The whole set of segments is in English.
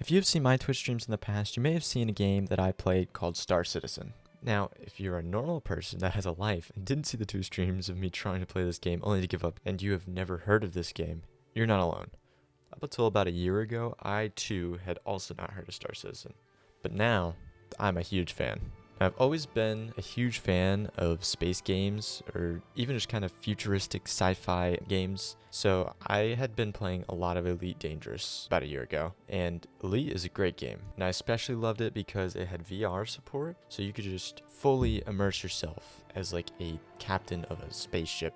If you have seen my Twitch streams in the past, you may have seen a game that I played called Star Citizen. Now, if you're a normal person that has a life and didn't see the 2 streams of me trying to play this game only to give up, and you have never heard of this game, you're not alone. Up until about a year ago, I too had also not heard of Star Citizen. But now, I'm a huge fan. I've always been a huge fan of space games, or even just kind of futuristic sci-fi games. So I had been playing a lot of Elite Dangerous about a year ago, and Elite is a great game. And I especially loved it because it had VR support, so you could just fully immerse yourself as like a captain of a spaceship,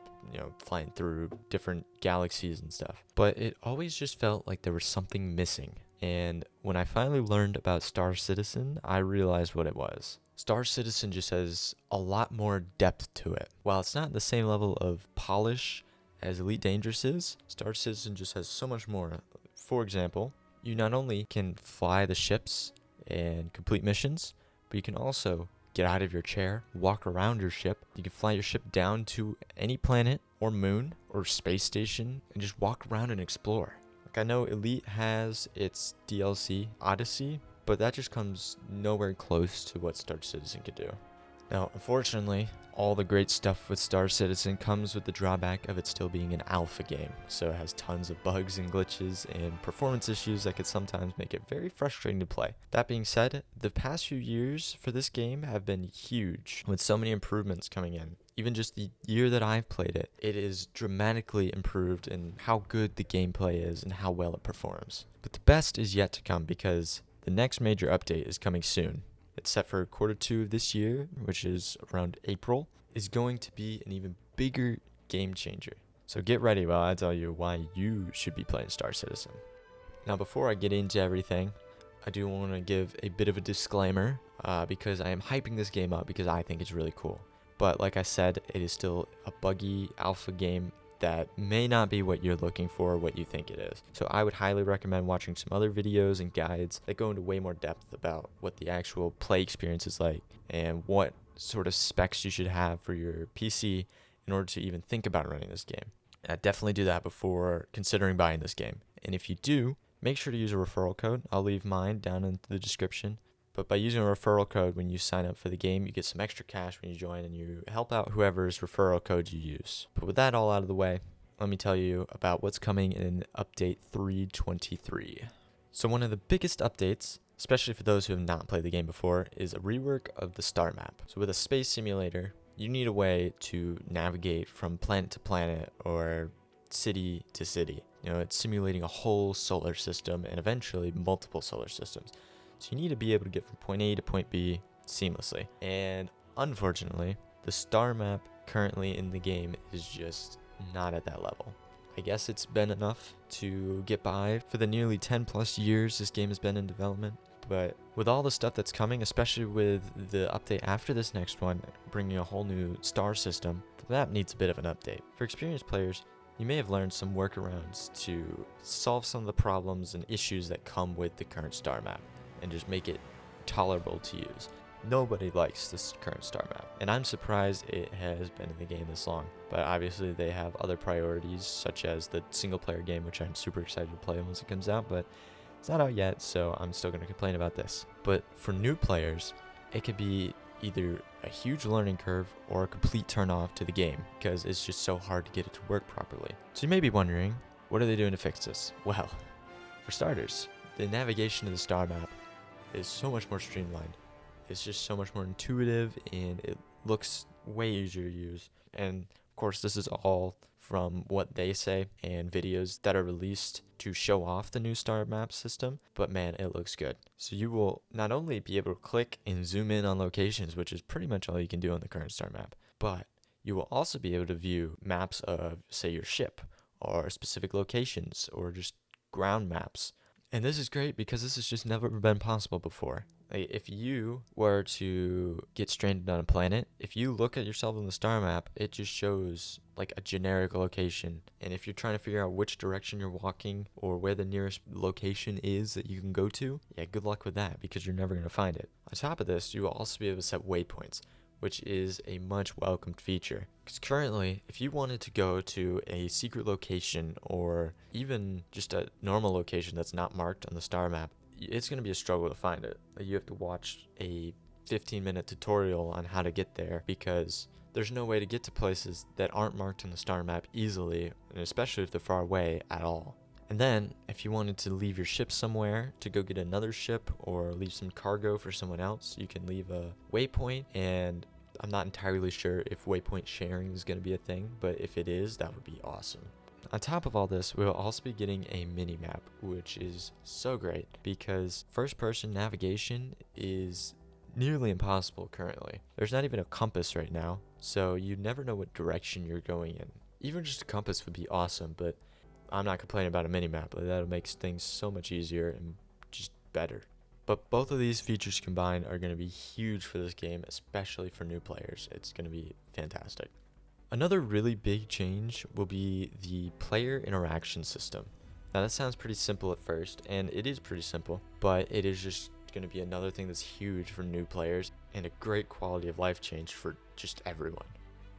flying through different galaxies and stuff. But it always just felt like there was something missing. And when I finally learned about Star Citizen, I realized what it was. Star Citizen just has a lot more depth to it. While it's not the same level of polish as Elite Dangerous is, Star Citizen just has so much more. For example, you not only can fly the ships and complete missions, but you can also get out of your chair, walk around your ship. You can fly your ship down to any planet or moon or space station and just walk around and explore. Like, I know Elite has its DLC, Odyssey, but that just comes nowhere close to what Star Citizen could do. Now, unfortunately, all the great stuff with Star Citizen comes with the drawback of it still being an alpha game, so it has tons of bugs and glitches and performance issues that could sometimes make it very frustrating to play. That being said, the past few years for this game have been huge, with so many improvements coming in. Even just the year that I've played it, it is dramatically improved in how good the gameplay is and how well it performs. But the best is yet to come, because the next major update is coming soon. It's set for Q2 of this year, which is around April, is going to be an even bigger game changer. So get ready while I tell you why you should be playing Star Citizen. Now, before I get into everything, I do want to give a bit of a disclaimer, because I am hyping this game up because I think it's really cool. But like I said, it is still a buggy alpha game that may not be what you're looking for or what you think it is. So I would highly recommend watching some other videos and guides that go into way more depth about what the actual play experience is like and what sort of specs you should have for your PC in order to even think about running this game. And definitely do that before considering buying this game. And if you do, make sure to use a referral code. I'll leave mine down in the description. But by using a referral code when you sign up for the game, you get some extra cash when you join and you help out whoever's referral code you use. But with that all out of the way, let me tell you about what's coming in Update 3.23. So one of the biggest updates, especially for those who have not played the game before, is a rework of the Starmap. So with a space simulator, you need a way to navigate from planet to planet or city to city. It's simulating a whole solar system and eventually multiple solar systems. So you need to be able to get from point A to point B seamlessly. And unfortunately, the star map currently in the game is just not at that level. I guess it's been enough to get by for the nearly 10 plus years this game has been in development. But with all the stuff that's coming, especially with the update after this next one, bringing a whole new star system, the map needs a bit of an update. For experienced players, you may have learned some workarounds to solve some of the problems and issues that come with the current star map, and just make it tolerable to use. Nobody likes this current star map, and I'm surprised it has been in the game this long. But obviously they have other priorities, such as the single player game, which I'm super excited to play once it comes out, but it's not out yet, so I'm still going to complain about this. But for new players, it could be either a huge learning curve or a complete turn off to the game, because it's just so hard to get it to work properly. So you may be wondering, what are they doing to fix this? Well, for starters, the navigation of the star map is so much more streamlined. It's just so much more intuitive, and it looks way easier to use. And of course, this is all from what they say and videos that are released to show off the new star map system, but man, it looks good. So you will not only be able to click and zoom in on locations, which is pretty much all you can do on the current star map, but you will also be able to view maps of, say, your ship or specific locations or just ground maps. And this is great because this has just never been possible before. Like, if you were to get stranded on a planet, if you look at yourself on the star map, it just shows like a generic location. And if you're trying to figure out which direction you're walking or where the nearest location is that you can go to, yeah, good luck with that because you're never going to find it. On top of this, you will also be able to set waypoints, which is a much welcomed feature. Because currently, if you wanted to go to a secret location or even just a normal location that's not marked on the star map, it's going to be a struggle to find it. You have to watch a 15-minute tutorial on how to get there, because there's no way to get to places that aren't marked on the star map easily, and especially if they're far away at all. And then, if you wanted to leave your ship somewhere to go get another ship or leave some cargo for someone else, you can leave a waypoint, and I'm not entirely sure if waypoint sharing is going to be a thing, but if it is, that would be awesome. On top of all this, we'll also be getting a mini-map, which is so great because first-person navigation is nearly impossible currently. There's not even a compass right now, so you never know what direction you're going in. Even just a compass would be awesome, but I'm not complaining about a mini-map. That'll make things so much easier and just better. But both of these features combined are going to be huge for this game, especially for new players. It's going to be fantastic. Another really big change will be the player interaction system. Now that sounds pretty simple at first, and it is pretty simple, but it is just going to be another thing that's huge for new players and a great quality of life change for just everyone.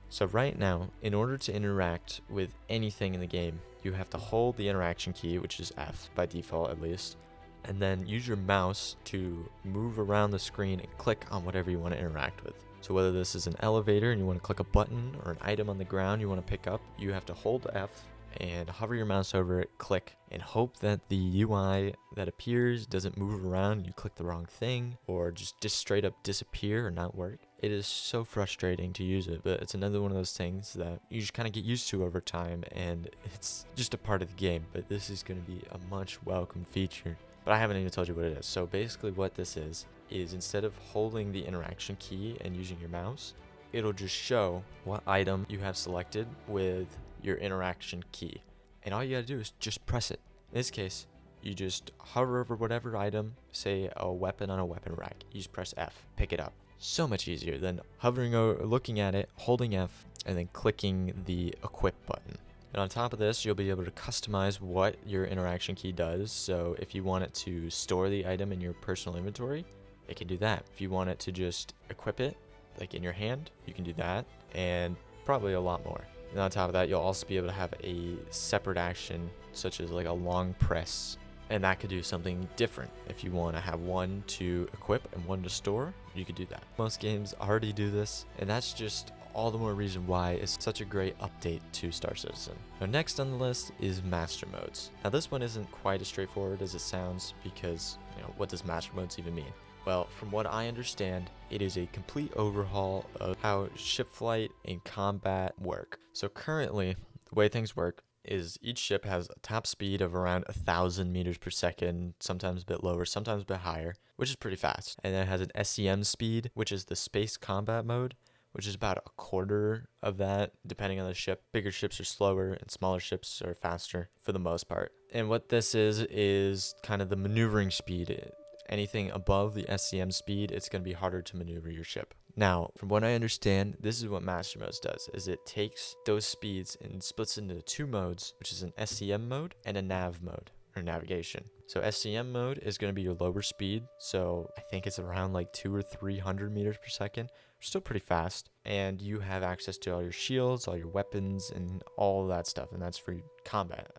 So right now, in order to interact with anything in the game, you have to hold the interaction key, which is F by default at least, and then use your mouse to move around the screen and click on whatever you want to interact with. So whether this is an elevator and you want to click a button or an item on the ground you want to pick up, you have to hold F and hover your mouse over it, click, and hope that the UI that appears doesn't move around, you click the wrong thing, or just straight up disappear or not work. It is so frustrating to use it, but it's another one of those things that you just kind of get used to over time, and it's just a part of the game. But this is going to be a much welcome feature. But I haven't even told you what it is. So basically what this is instead of holding the interaction key and using your mouse, it'll just show what item you have selected with your interaction key. And all you gotta do is just press it. In this case, you just hover over whatever item, say a weapon on a weapon rack. You just press F, pick it up. So much easier than hovering or looking at it, holding F, and then clicking the equip button. And on top of this, you'll be able to customize what your interaction key does. So if you want it to store the item in your personal inventory, it can do that. If you want it to just equip it, like in your hand, you can do that, and probably a lot more. And on top of that, you'll also be able to have a separate action, such as like a long press, and that could do something different. If you want to have one to equip and one to store, you could do that. Most games already do this, and that's just all the more reason why it's such a great update to Star Citizen. Now next on the list is Master Modes. Now this one isn't quite as straightforward as it sounds because, what does Master Modes even mean? Well, from what I understand, it is a complete overhaul of how ship flight and combat work. So currently, the way things work is each ship has a top speed of around 1,000 meters per second, sometimes a bit lower, sometimes a bit higher, which is pretty fast. And then it has an SCM speed, which is the space combat mode, which is about a quarter of that, depending on the ship. Bigger ships are slower and smaller ships are faster for the most part. And what this is kind of the maneuvering speed. Anything above the SCM speed, it's going to be harder to maneuver your ship. Now, from what I understand, this is what Master Modes does, is it takes those speeds and splits into two modes, which is an SCM mode and a nav mode, or navigation. So SCM mode is going to be your lower speed, so I think it's around like 200 or 300 meters per second. Still pretty fast, and you have access to all your shields, all your weapons, and all that stuff, and that's for combat.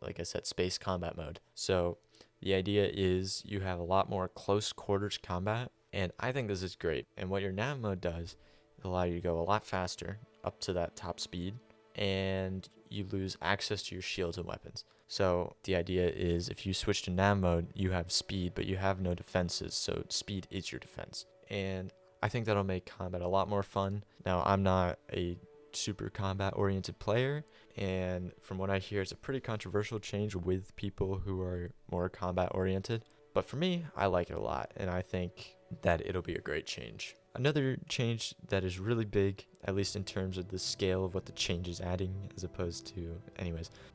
Like I said, space combat mode. So the idea is you have a lot more close quarters combat, and I think this is great. And what your nav mode does, it allows you to go a lot faster up to that top speed, and you lose access to your shields and weapons. So the idea is if you switch to nav mode, you have speed, but you have no defenses, so speed is your defense. And I think that'll make combat a lot more fun. Now, I'm not a super combat-oriented player, and from what I hear, it's a pretty controversial change with people who are more combat-oriented. But for me, I like it a lot, and I think that it'll be a great change. Another change that is really big, at least in terms of the scale of what the change is adding, as opposed to,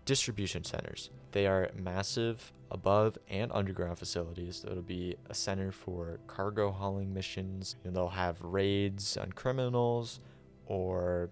distribution centers. They are massive above and underground facilities. It'll be a center for cargo hauling missions, and they'll have raids on criminals, or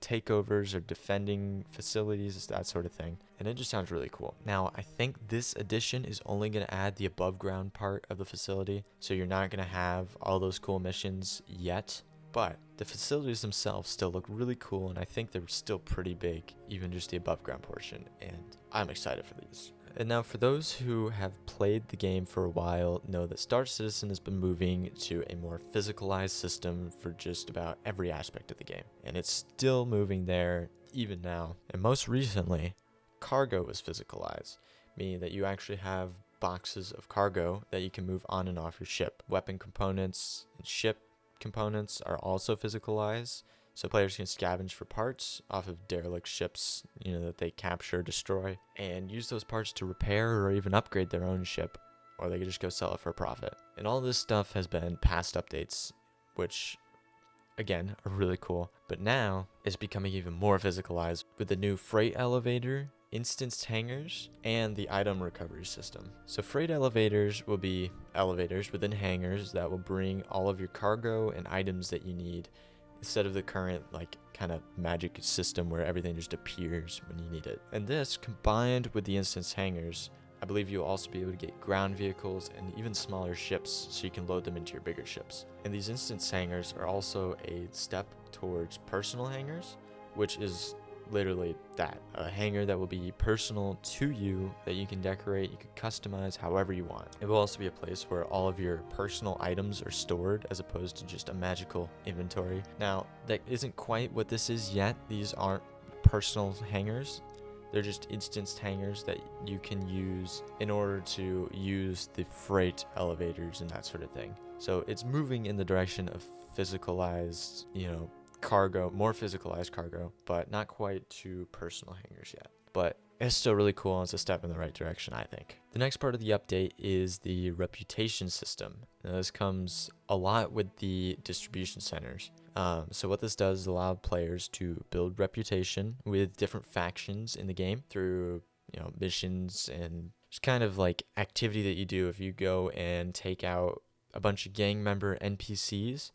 takeovers or defending facilities, that sort of thing. And it just sounds really cool. Now, I think this addition is only going to add the above ground part of the facility, so you're not going to have all those cool missions yet. But the facilities themselves still look really cool, and I think they're still pretty big, even just the above ground portion. And I'm excited for these. And now for those who have played the game for a while, know that Star Citizen has been moving to a more physicalized system for just about every aspect of the game. And it's still moving there even now. And most recently, cargo was physicalized, meaning that you actually have boxes of cargo that you can move on and off your ship. Weapon components and ship components are also physicalized, so players can scavenge for parts off of derelict ships, that they capture, destroy, and use those parts to repair or even upgrade their own ship, or they can just go sell it for a profit. And all this stuff has been past updates, which again are really cool, but now it's becoming even more physicalized with the new freight elevator, instanced hangars, and the item recovery system. So freight elevators will be elevators within hangars that will bring all of your cargo and items that you need, instead of the current kind of magic system where everything just appears when you need it. And this, combined with the instance hangars, I believe you'll also be able to get ground vehicles and even smaller ships so you can load them into your bigger ships. And these instance hangars are also a step towards personal hangars, which is literally that, a hangar that will be personal to you, that you can decorate, you can customize however you want. It will also be a place where all of your personal items are stored as opposed to just a magical inventory. Now, that isn't quite what this is yet. These aren't personal hangars. They're just instanced hangars that you can use in order to use the freight elevators and that sort of thing. So it's moving in the direction of physicalized, cargo, more physicalized cargo, but not quite to personal hangars yet. But it's still really cool, and it's a step in the right direction, I think. The next part of the update is the reputation system. Now, this comes a lot with the distribution centers. So what this does is allow players to build reputation with different factions in the game through missions and just kind of like activity that you do. If you go and take out a bunch of gang member NPCs,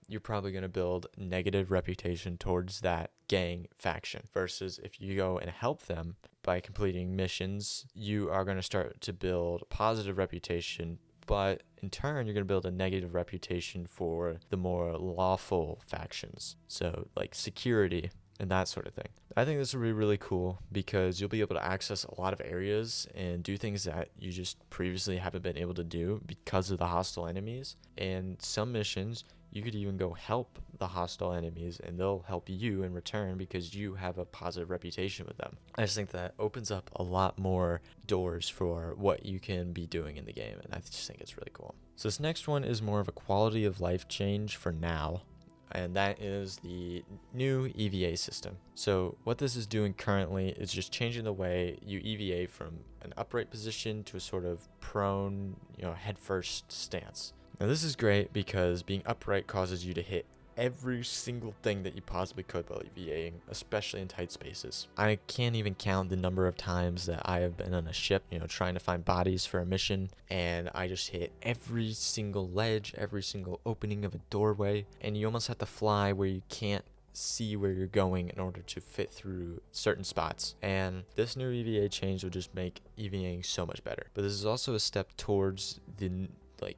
you're probably going to build negative reputation towards that gang faction, versus if you go and help them by completing missions, you are going to start to build a positive reputation, but in turn you're going to build a negative reputation for the more lawful factions, so like security and that sort of thing. I think this will be really cool because you'll be able to access a lot of areas and do things that you just previously haven't been able to do because of the hostile enemies. And some missions, you could even go help the hostile enemies and they'll help you in return because you have a positive reputation with them. I just think that opens up a lot more doors for what you can be doing in the game, and I just think it's really cool. So this next one is more of a quality of life change for now, and that is the new EVA system. So what this is doing currently is just changing the way you EVA from an upright position to a sort of prone, head first stance. Now this is great because being upright causes you to hit every single thing that you possibly could while EVAing, especially in tight spaces. I can't even count the number of times that I have been on a ship, trying to find bodies for a mission, and I just hit every single ledge, every single opening of a doorway, and you almost have to fly where you can't see where you're going in order to fit through certain spots. And this new EVA change will just make EVAing so much better. But this is also a step towards the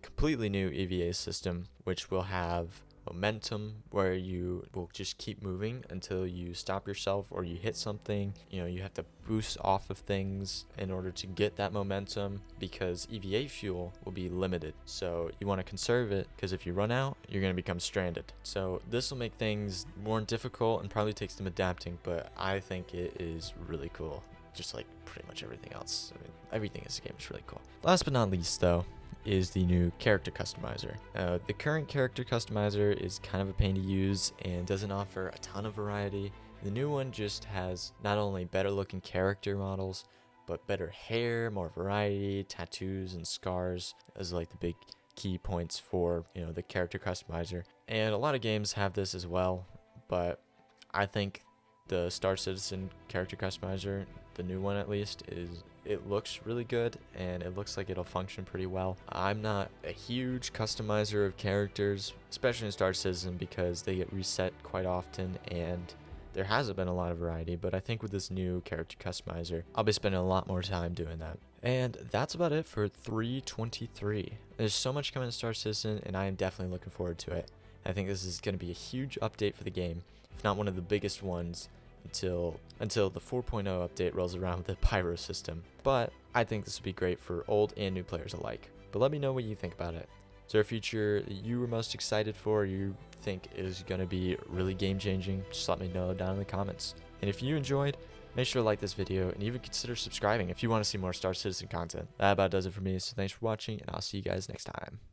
completely new EVA system, which will have momentum, where you will just keep moving until you stop yourself or you hit something. You have to boost off of things in order to get that momentum, because EVA fuel will be limited, so you want to conserve it, because if you run out, you're going to become stranded. So this will make things more difficult and probably takes some adapting, but I think it is really cool, just like pretty much everything else. Everything in this game is really cool. Last but not least, though, is the new character customizer. The current character customizer is kind of a pain to use and doesn't offer a ton of variety. The new one just has not only better looking character models, but better hair, more variety, tattoos and scars as the big key points for the character customizer. And a lot of games have this as well, but I think the Star Citizen character customizer, the new one at least, it looks really good and it looks like it'll function pretty well. I'm not a huge customizer of characters, especially in Star Citizen, because they get reset quite often and there hasn't been a lot of variety, but I think with this new character customizer, I'll be spending a lot more time doing that. And that's about it for 3.23. There's so much coming to Star Citizen and I am definitely looking forward to it. I think this is going to be a huge update for the game, if not one of the biggest ones until the 4.0 update rolls around with the pyro system. But I think this would be great for old and new players alike. But let me know what you think about it. Is there a feature that you were most excited for, or you think is going to be really game changing? Just let me know down in the comments. And if you enjoyed, make sure to like this video and even consider subscribing if you want to see more Star Citizen content. That about does it for me, so thanks for watching, and I'll see you guys next time.